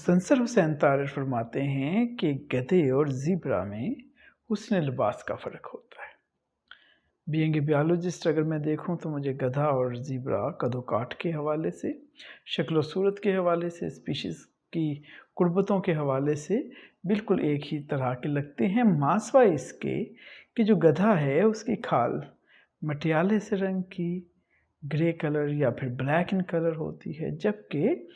संसर हुसैन तारिर फरमाते हैं कि गधे और ज़ीब्रा में हुस्न लिबास का फ़र्क होता है। बीइंग ए बियोलॉजिस्ट अगर मैं देखूं तो मुझे गधा और ज़ीब्रा कदोकाठ के हवाले से, शक्ल सूरत के हवाले से, स्पीशीज़ की कुर्बतों के हवाले से बिल्कुल एक ही तरह के लगते हैं। मासवा इसके कि जो गधा है उसकी खाल मटियाले से रंग की, ग्रे कलर या फिर ब्लैक इन कलर होती है, जबकि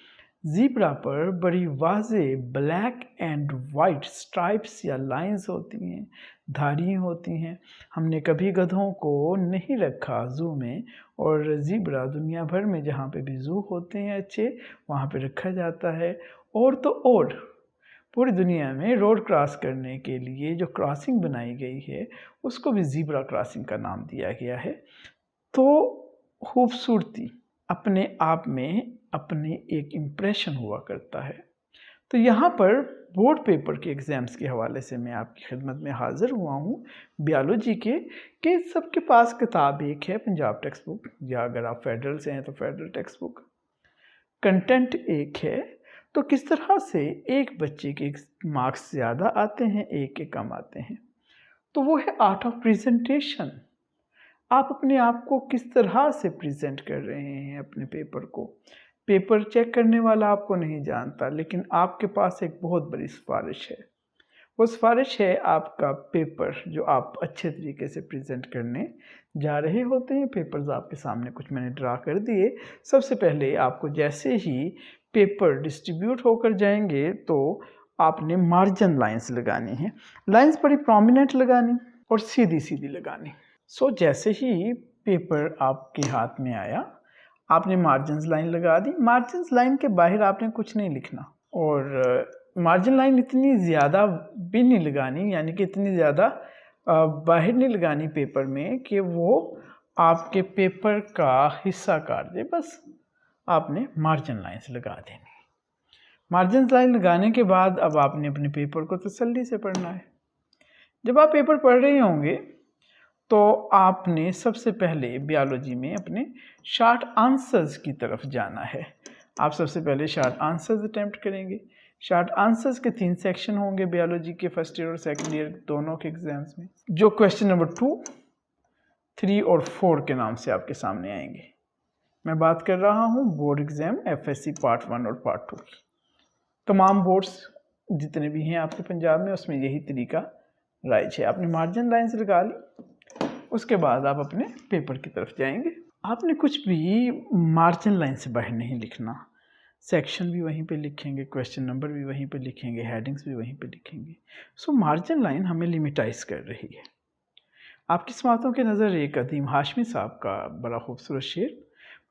ज़ीब्रा पर बड़ी वाज़े ब्लैक एंड वाइट स्ट्राइप्स या लाइंस होती हैं, धारियाँ होती हैं। हमने कभी गधों को नहीं रखा ज़ू में, और ज़ीब्रा दुनिया भर में जहाँ पे भी ज़ू होते हैं अच्छे, वहाँ पे रखा जाता है। और तो और पूरी दुनिया में रोड क्रॉस करने के लिए जो क्रॉसिंग बनाई गई है उसको भी ज़ीब्रा क्रॉसिंग का नाम दिया गया है। तो खूबसूरती अपने आप में अपने एक इम्प्रेशन हुआ करता है। तो यहाँ पर बोर्ड पेपर के एग्ज़ाम्स के हवाले से मैं आपकी खिदमत में हाज़िर हुआ हूँ बियोलॉजी के, कि सबके पास किताब एक है, पंजाब टेक्स्ट बुक, या अगर आप फेडरल से हैं तो फेडरल टेक्स्ट बुक। कंटेंट एक है, तो किस तरह से एक बच्चे के मार्क्स ज़्यादा आते हैं, एक के कम आते हैं, तो वो है आर्ट ऑफ प्रेजेंटेशन। आप अपने आप को किस तरह से प्रेजेंट कर रहे हैं अपने पेपर को। पेपर चेक करने वाला आपको नहीं जानता, लेकिन आपके पास एक बहुत बड़ी सिफारिश है। वो सिफारिश है आपका पेपर, जो आप अच्छे तरीके से प्रेजेंट करने जा रहे होते हैं। पेपर्स आपके सामने कुछ मैंने ड्रा कर दिए। सबसे पहले आपको जैसे ही पेपर डिस्ट्रीब्यूट होकर जाएंगे तो आपने मार्जिन लाइंस लगानी है। लाइंस बड़ी प्रोमिनेंट लगानी और सीधी सीधी लगानी। जैसे ही पेपर आपके हाथ में आया, आपने मार्जिन्स लाइन लगा दी। मार्जिन्स लाइन के बाहर आपने कुछ नहीं लिखना, और मार्जिन लाइन इतनी ज़्यादा भी नहीं लगानी, यानी कि इतनी ज़्यादा बाहर नहीं लगानी पेपर में कि वो आपके पेपर का हिस्सा काट दे। बस आपने मार्जिन लाइन्स लगा देनी। मार्जिन लाइन लगाने के बाद अब आपने अपने पेपर को तसल्ली से पढ़ना है। जब आप पेपर पढ़ रहे होंगे तो आपने सबसे पहले बियोलॉजी में अपने शॉर्ट आंसर्स की तरफ जाना है। आप सबसे पहले शॉर्ट आंसर्स अटेम्प्ट करेंगे। शॉर्ट आंसर्स के 3 सेक्शन होंगे बियोलॉजी के फर्स्ट ईयर और सेकंड ईयर दोनों के एग्जाम्स में, जो क्वेश्चन नंबर 2, 3 और 4 के नाम से आपके सामने आएंगे। मैं बात कर रहा हूँ बोर्ड एग्जाम FSC पार्ट 1 और पार्ट 2 की। तमाम बोर्ड्स जितने भी हैं आपके पंजाब में, उसमें यही तरीका राइज है। आपने मार्जिन लाइन्स लगा ली, उसके बाद आप अपने पेपर की तरफ जाएंगे। आपने कुछ भी मार्जिन लाइन से बाहर नहीं लिखना। सेक्शन भी वहीं पे लिखेंगे, क्वेश्चन नंबर भी वहीं पे लिखेंगे, हेडिंग्स भी वहीं पे लिखेंगे। मार्जिन लाइन हमें लिमिटाइज कर रही है। आपकी समातों के नज़र एक अदीम हाशमी साहब का बड़ा खूबसूरत शेर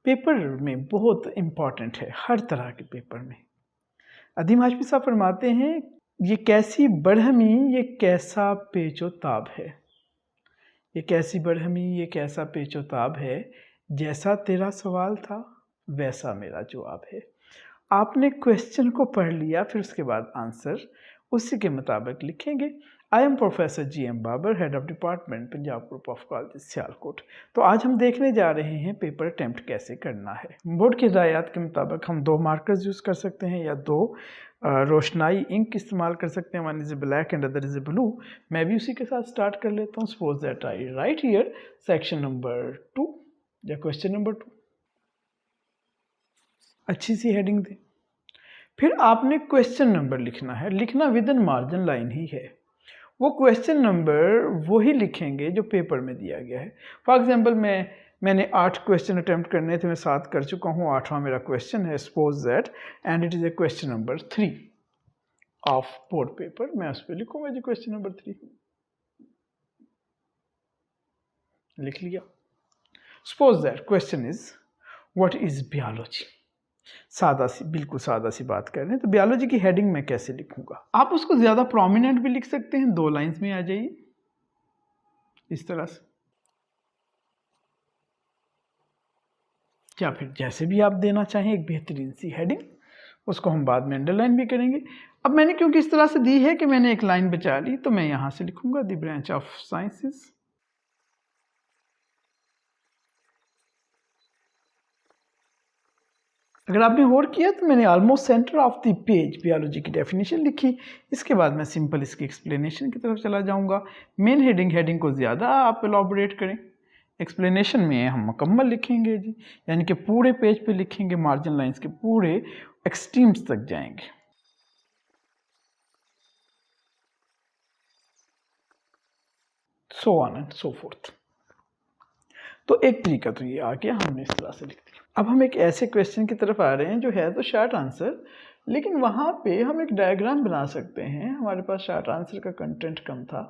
पेपर में बहुत इम्पॉर्टेंट है, हर तरह के पेपर में। अदीम हाशमी साहब फरमाते हैं, ये कैसी बढ़हमी, ये कैसा पेचो ताब है। ये कैसी बढ़हमी, ये कैसा पेचोताब है, जैसा तेरा सवाल था वैसा मेरा जवाब है। आपने क्वेश्चन को पढ़ लिया, फिर उसके बाद आंसर उसी के मुताबिक लिखेंगे। I am professor GM Babar, head of department, Punjab group of college Sialkot. तो आज हम देखने जा रहे हैं पेपर अटैम्प्ट कैसे करना है। बोर्ड की हिदायत के मुताबिक हम 2 मार्कर्स यूज़ कर सकते हैं या 2 रोशनाई इंक इस्तेमाल कर सकते हैं। One is black and other is blue. मैं भी उसी के साथ स्टार्ट कर लेता हूँ। Suppose that I right here section number 2 या क्वेश्चन नंबर 2। अच्छी सी हेडिंग दें। फिर आपने क्वेश्चन नंबर लिखना है। लिखना विद इन मार्जिन लाइन ही है। वो क्वेश्चन नंबर वही लिखेंगे जो पेपर में दिया गया है। फॉर एग्जाम्पल मैंने 8 क्वेश्चन अटैम्प्ट करने थे, मैं 7 कर चुका हूँ, 8वां मेरा क्वेश्चन है। Suppose that and it is a question number 3 of board paper. मैं उस पर लिखूंगा जी क्वेश्चन नंबर 3 लिख लिया। Suppose that question is what is biology. सादा सी, बिल्कुल सादा सी बात कर रहे हैं, तो बियोलॉजी की हेडिंग मैं कैसे लिखूंगा। आप उसको ज्यादा प्रोमिनेंट भी लिख सकते हैं, 2 लाइंस में आ जाइए इस तरह से, या फिर जैसे भी आप देना चाहें एक बेहतरीन सी हेडिंग, उसको हम बाद में अंडरलाइन भी करेंगे। अब मैंने क्योंकि इस तरह से दी है कि मैंने एक लाइन बचा ली, तो मैं यहां से लिखूंगा द ब्रांच ऑफ साइंसेस अगर आपने और किया तो मैंने almost centre of the page biology की डेफिनेशन लिखी। इसके बाद मैं सिंपल इसकी एक्सप्लेनेशन की तरफ चला जाऊंगा। मेन हेडिंग को ज़्यादा आप एलॉबरेट करें, एक्सप्लेनेशन में हम मुकम्मल लिखेंगे जी, यानी कि पूरे पेज पे लिखेंगे, मार्जिन लाइंस के पूरे एक्सट्रीम्स तक जाएंगे। So on and so fourth. तो एक तरीका तो ये आ गया, हमने इस तरह से लिख दिया। अब हम एक ऐसे क्वेश्चन की तरफ आ रहे हैं जो है तो शॉर्ट आंसर, लेकिन वहाँ पे हम एक डायग्राम बना सकते हैं। हमारे पास शॉर्ट आंसर का कंटेंट कम था,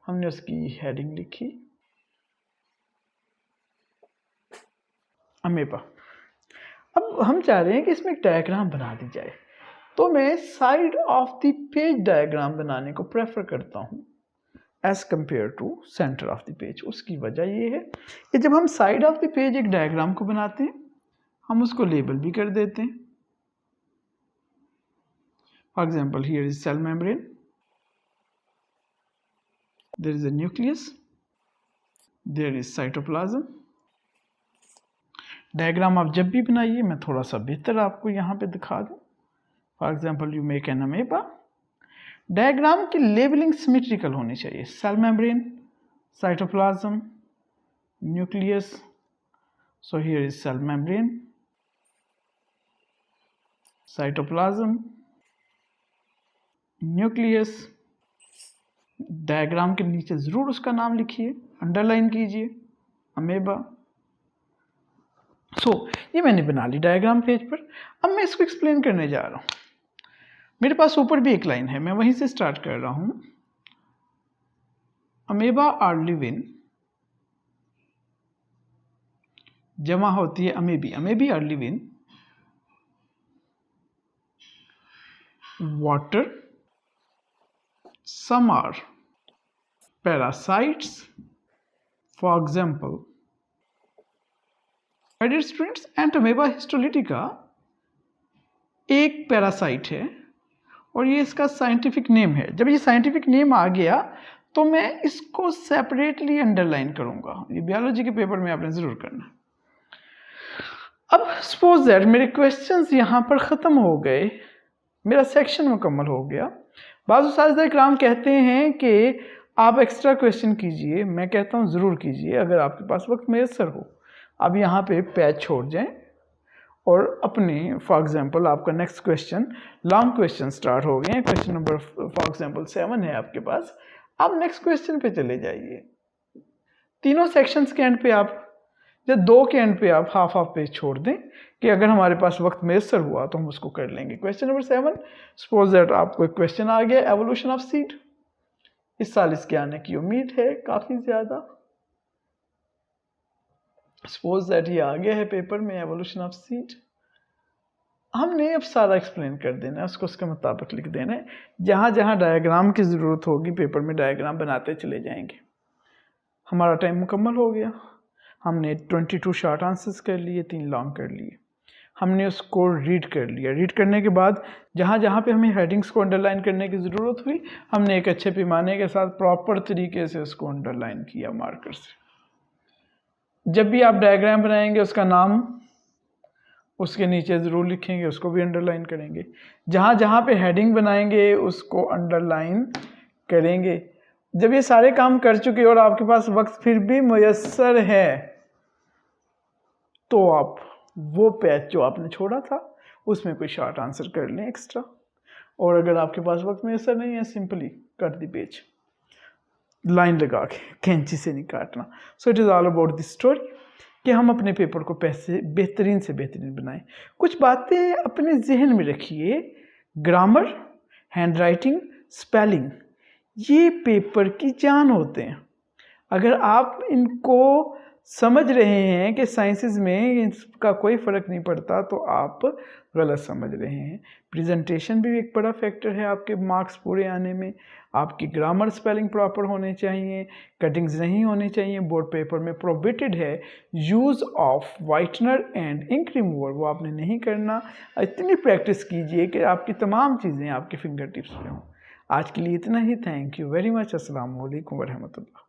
हमने उसकी हेडिंग लिखी अमेबा। अब हम चाह रहे हैं कि इसमें एक डायग्राम बना दी जाए, तो मैं side of the page diagram बनाने को प्रेफर करता हूँ as compare to centre of the page. उसकी वजह ये है कि जब हम साइड ऑफ द पेज एक डायग्राम को बनाते हैं, हम उसको लेबल भी कर देते हैं। For example, here is cell membrane, there is a nucleus, there is cytoplasm. Diagram आप जब भी बनाइए, मैं थोड़ा सा बेहतर आपको यहाँ पे दिखा दूँ। For example, you make an amoeba. Diagram की लेबलिंग सिमेट्रिकल होनी चाहिए। Cell membrane, cytoplasm, nucleus. So here is cell membrane, cytoplasm, nucleus. Diagram के नीचे ज़रूर उसका नाम लिखिए, अंडरलाइन कीजिए, अमेबा। ये मैंने बना ली डायग्राम पेज पर। अब मैं इसको एक्सप्लेन करने जा रहा हूँ। मेरे पास ऊपर भी एक लाइन है, मैं वहीं से स्टार्ट कर रहा हूँ। अमेबा आर लिव इन, जमा होती है amoebae, amoebae are live in water, some are parasites, for example dear students, Entamoeba histolytica एक पैरासाइट है और ये इसका साइंटिफिक नेम है। जब ये साइंटिफिक नेम आ गया तो मैं इसको सेपरेटली अंडरलाइन करूंगा। ये बायोलॉजी के पेपर में आपने जरूर करना। अब सपोज दैट मेरे क्वेश्चंस यहाँ पर ख़त्म हो गए, मेरा सेक्शन मुकम्मल हो गया। बाज़ उस्ताद इकराम कहते हैं कि आप एक्स्ट्रा क्वेश्चन कीजिए, मैं कहता हूँ ज़रूर कीजिए अगर आपके पास वक्त मैसर हो। आप यहाँ पे पेज छोड़ जाएं और अपने, फॉर एग्जांपल आपका next question, long question start हो गए हैं, क्वेश्चन नंबर फॉर एग्जांपल 7 है आपके पास, आप नेक्स्ट क्वेश्चन पे चले जाइए। तीनों सेक्शंस के एंड पे आप, या 2 के एंड पे आप हाफ पेज छोड़ दें कि अगर हमारे पास वक्त मैसर हुआ तो हम उसको कर लेंगे। क्वेश्चन नंबर 7, सपोज दैट आपको एक क्वेश्चन आ गया, एवोल्यूशन ऑफ सीड। इस साल इसके आने की उम्मीद है काफ़ी ज़्यादा। सपोज दैट ये आ गया है पेपर में, एवोल्यूशन ऑफ सीड। हमने अब सारा एक्सप्लेन कर देना है, उसको उसके मुताबिक लिख देना है। जहाँ जहाँ डायग्राम की ज़रूरत होगी पेपर में डायग्राम बनाते चले जाएंगे। हमारा टाइम मुकम्मल हो गया। हमने 22 शॉर्ट आंसर्स कर लिए, 3 लॉन्ग कर लिए। हमने उसको रीड कर लिया। रीड करने के बाद जहाँ जहाँ पे हमें हेडिंग्स को अंडरलाइन करने की ज़रूरत हुई, हमने एक अच्छे पैमाने के साथ प्रॉपर तरीके से उसको अंडरलाइन किया मार्कर से। जब भी आप डायग्राम बनाएंगे उसका नाम उसके नीचे ज़रूर लिखेंगे, उसको भी अंडरलाइन करेंगे। जहाँ जहाँ पे हेडिंग बनाएंगे उसको अंडरलाइन करेंगे। जब ये सारे काम कर चुके और आपके पास वक्त फिर भी मुयस्सर है तो आप वो पेज जो आपने छोड़ा था उसमें कोई शॉर्ट आंसर कर लें एक्स्ट्रा। और अगर आपके पास वक्त मुयस्सर नहीं है, simply cut the page, line लगा के, कैंची से नहीं काटना। So it is all about this story कि हम अपने पेपर को बेहतरीन से बेहतरीन बनाएं। कुछ बातें अपने जहन में रखिए। ग्रामर, हैंड राइटिंग, स्पेलिंग, ये पेपर की जान होते हैं। अगर आप इनको समझ रहे हैं कि साइंसेस में इसका कोई फ़र्क नहीं पड़ता तो आप गलत समझ रहे हैं। प्रेजेंटेशन भी एक बड़ा फैक्टर है आपके मार्क्स पूरे आने में। आपकी ग्रामर, स्पेलिंग प्रॉपर होने चाहिए, कटिंग्स नहीं होनी चाहिए। बोर्ड पेपर में प्रोहिबिटेड है use of whitener and ink remover, वो आपने नहीं करना। इतनी प्रैक्टिस कीजिए कि आपकी तमाम चीज़ें आपके फिंगर टिप्स पे हों। आज के लिए इतना ही। Thank you very much. अस्सलाम वालेकुम व रहमतुल्लाह।